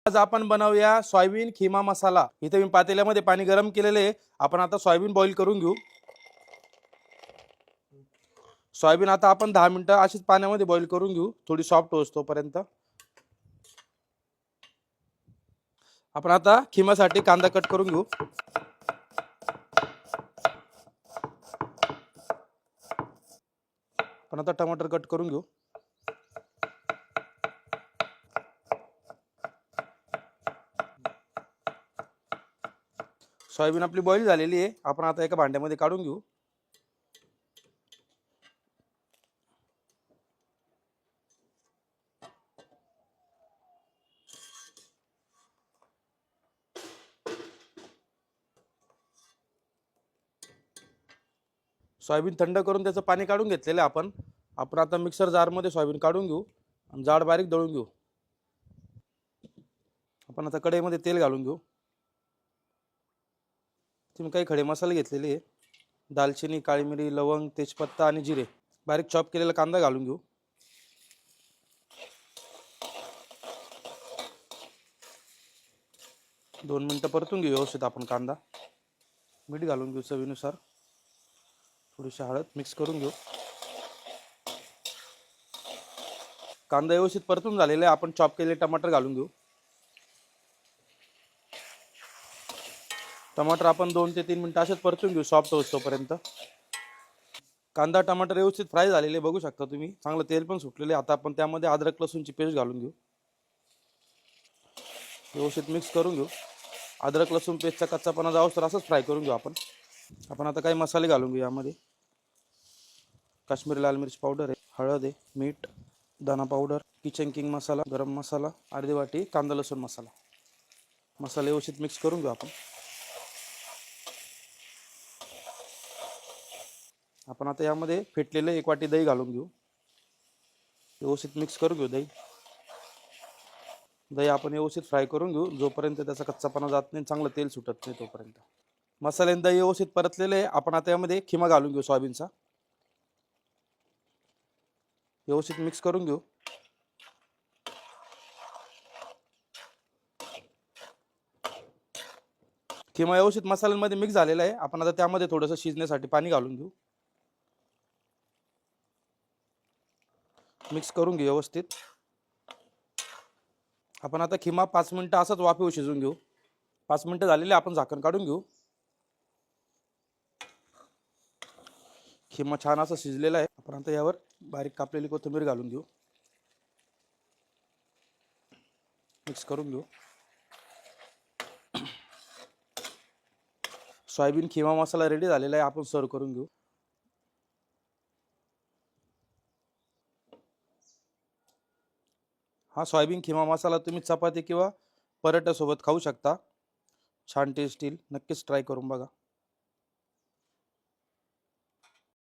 आज आपण बनवूया सोयाबीन खिमा मसाला। इथे मी पातेल्यामध्ये पाणी गरम केलेले आहे। आपण आता सोयाबीन बॉईल करून घेऊ। सोयाबीन आता आपण 10 मिनिटं अशीच पाण्यामध्ये बॉईल करून घेऊ, थोडी सॉफ्ट होईपर्यंत। आपण आता खिमासाठी कांदा कट करून घेऊ। आपण आता टमाटर कट करून घेऊ। सोयाबीन आपली बॉईल झालेली आहे। आपण आता एका भांड्यामध्ये काढून घेऊ। सोयाबीन थंड करून त्याचं पाणी काढून घेतलेलं आहे आपण आता मिक्सर जार मध्ये सोयाबीन काढून घेऊ आणि जाड बारीक दळून घेऊ। आपण आता कढईमध्ये तेल घालून घेऊ। तुम्ही काही खडे मसाले घेतलेले आहे, दालचिनी, काळी मिरी, लवंग, तेजपत्ता आणि जिरे। बारीक चॉप केलेला कांदा घालून घेऊ। दोन मिनिटं परतून घेऊ व्यवस्थित आपण कांदा। मीठ घालून घेऊ चवीनुसार, थोडीशी हळद मिक्स करून घेऊ। कांदा व्यवस्थित परतून झालेला आहे। आपण चॉप केलेले टमाटर घालून घेऊ। टमाटर आपण 2 ते 3 मिनिटं असेच परतून घेऊ सॉफ्ट होईपर्यंत। कांदा टमाटर व्यवस्थित फ्राय झालेले बघू शकता तुम्ही, चांगलं तेल पण सुटलेले। आता आपण त्यामध्ये अद्रक लसूणची पेस्ट घालून घेऊ, व्यवस्थित मिक्स करून घेऊ। अद्रक लसूण पेस्टचा कच्चापणा जाऊस तर असंच फ्राय करून घेऊ आपण आता काही मसाले घालून घेऊ यामध्ये। काश्मीरी लाल मिर्च पावडर आहे, हळद आहे, मीठ, दाणा पावडर, किचन किंग मसाला, गरम मसाला, अर्धी वाटी कांदा लसूण मसाला। मसाले व्यवस्थित मिक्स करून घेऊ आपण आता यामध्ये फेटलेले 1 वाटी दही घालून घेऊ, व्यवस्थित मिक्स करून घेऊ। दही आपण व्यवस्थित फ्राय करून घेऊ जोपर्यंत त्याचा कच्चापणा जात नाही, चांगलं तेल सुटत नाही तोपर्यंत। मसाल्याने दही व्यवस्थित परतलेले आहे। आपण आता यामध्ये खिमा घालून घेऊ सोयाबीनचा, व्यवस्थित मिक्स करून घेऊ। खिमा व्यवस्थित मसाल्यांमध्ये मिक्स झालेला आहे। आपण आता त्यामध्ये थोडंसं शिजण्यासाठी पाणी घालून घेऊ, मिक्स करून घेऊ व्यवस्थित। आपण आता खिमा 5 मिनिटं असंच वाफेवर शिजवून घेऊ। 5 मिनिटं झालेले, आपण झाकण काढून घेऊ। खिमा छान असा शिजलेला आहे। आपण आता यावर बारीक कापलेली कोथिंबीर घालून घेऊ, मिक्स करून घेऊ। सोयाबीन खिमा मसाला रेडी झालेला आहे। आपण सर्व करून घेऊ। हा सोयाबीन खिमा मसाला तुम्ही चपाती किंवा पराठ्यासोबत खाऊ शकता। छान टेस्ट येईल, नक्कीच ट्राय करून बघा।